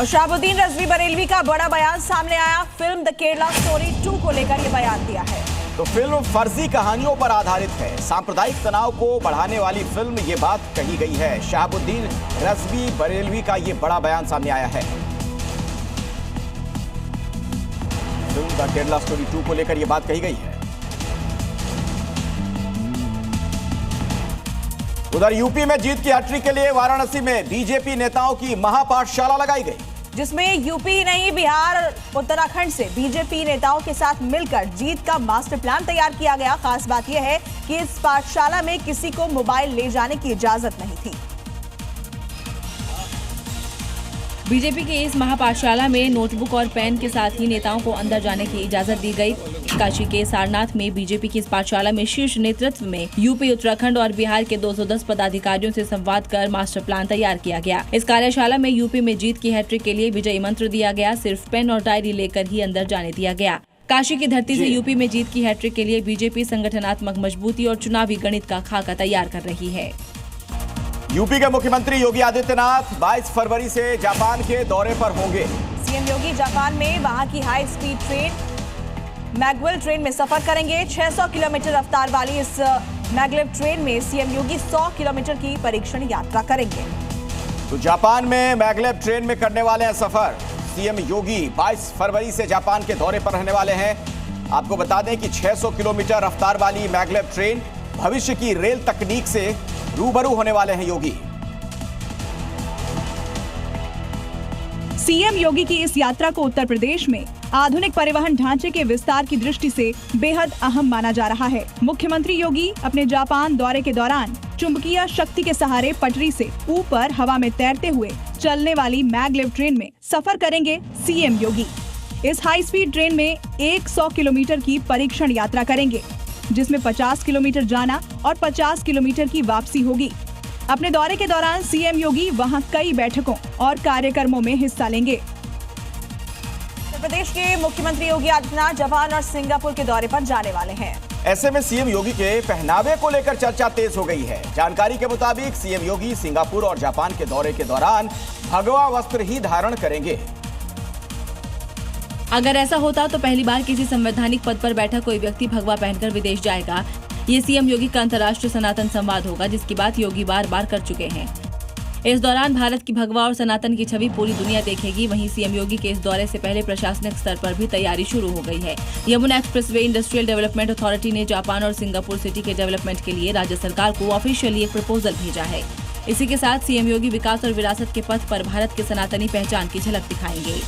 और शहाबुद्दीन रजवी बरेलवी का बड़ा बयान सामने आया। फिल्म द केरला स्टोरी 2 को लेकर यह बयान दिया है। तो फिल्म फर्जी कहानियों पर आधारित है, सांप्रदायिक तनाव को बढ़ाने वाली फिल्म, ये बात कही गई है। शहाबुद्दीन रजवी बरेलवी का ये बड़ा बयान सामने आया है। फिल्म द केरला स्टोरी 2 को लेकर यह बात कही गई है। उधर यूपी में जीत की हैट्रिक के लिए वाराणसी में बीजेपी नेताओं की महापाठशाला लगाई गई, जिसमें यूपी ही नहीं बिहार उत्तराखंड से बीजेपी नेताओं के साथ मिलकर जीत का मास्टर प्लान तैयार किया गया। खास बात यह है कि इस पाठशाला में किसी को मोबाइल ले जाने की इजाजत नहीं थी। बीजेपी के इस महापाठशाला में नोटबुक और पेन के साथ ही नेताओं को अंदर जाने की इजाजत दी गई। काशी के सारनाथ में बीजेपी की इस पाठशाला में शीर्ष नेतृत्व में यूपी, उत्तराखंड और बिहार के 210 पदाधिकारियों से संवाद कर मास्टर प्लान तैयार किया गया। इस कार्यशाला में यूपी में जीत की हैट्रिक के लिए विजयी मंत्र दिया गया। सिर्फ पेन और डायरी लेकर ही अंदर जाने दिया गया। काशी की धरती से यूपी में जीत की हैट्रिक के लिए बीजेपी संगठनात्मक मजबूती और चुनावी गणित का खाका तैयार कर रही है। यूपी के मुख्यमंत्री योगी आदित्यनाथ 22 फरवरी से जापान के दौरे पर होंगे। सीएम योगी जापान में वहां की हाई स्पीड ट्रेन मैगवेल ट्रेन में सफर करेंगे। 600 किलोमीटर रफ्तार वाली इस मैगलेव ट्रेन में सीएम योगी 100 किलोमीटर की परीक्षण यात्रा करेंगे। तो जापान में मैगलेव ट्रेन में करने वाले हैं सफर। सीएम योगी 22 फरवरी से जापान के दौरे पर रहने वाले हैं। आपको बता दें कि 600 किलोमीटर रफ्तार वाली मैगलेव ट्रेन भविष्य की रेल तकनीक से रूबरू होने वाले हैं योगी। सीएम योगी की इस यात्रा को उत्तर प्रदेश में आधुनिक परिवहन ढांचे के विस्तार की दृष्टि से बेहद अहम माना जा रहा है। मुख्यमंत्री योगी अपने जापान दौरे के दौरान चुंबकीय शक्ति के सहारे पटरी से ऊपर हवा में तैरते हुए चलने वाली मैगलेव ट्रेन में सफर करेंगे सीएम योगी। इस हाई स्पीड ट्रेन में 100 किलोमीटर की परीक्षण यात्रा करेंगे, जिसमें 50 किलोमीटर जाना और 50 किलोमीटर की वापसी होगी। अपने दौरे के दौरान सीएम योगी वहां कई बैठकों और कार्यक्रमों में हिस्सा लेंगे। उत्तर प्रदेश के मुख्यमंत्री योगी आदित्यनाथ जापान और सिंगापुर के दौरे पर जाने वाले हैं। ऐसे में सीएम योगी के पहनावे को लेकर चर्चा तेज हो गई है। जानकारी के मुताबिक सीएम योगी सिंगापुर और जापान के दौरे के दौरान भगवा वस्त्र ही धारण करेंगे। अगर ऐसा होता तो पहली बार किसी संवैधानिक पद पर बैठा कोई व्यक्ति भगवा पहनकर विदेश जाएगा। ये सीएम योगी का अंतर्राष्ट्रीय सनातन संवाद होगा, जिसकी बात योगी बार बार कर चुके हैं। इस दौरान भारत की भगवा और सनातन की छवि पूरी दुनिया देखेगी। वहीं सीएम योगी के इस दौरे से पहले प्रशासनिक स्तर पर भी तैयारी शुरू हो गई है। Yamuna expressway industrial development authority ने जापान और सिंगापुर सिटी के डेवलपमेंट के लिए राज्य सरकार को ऑफिशियली एक प्रपोजल भेजा है। इसी के साथ सीएम योगी विकास और विरासत के पथ पर भारत के सनातनी पहचान की झलक दिखाएंगे।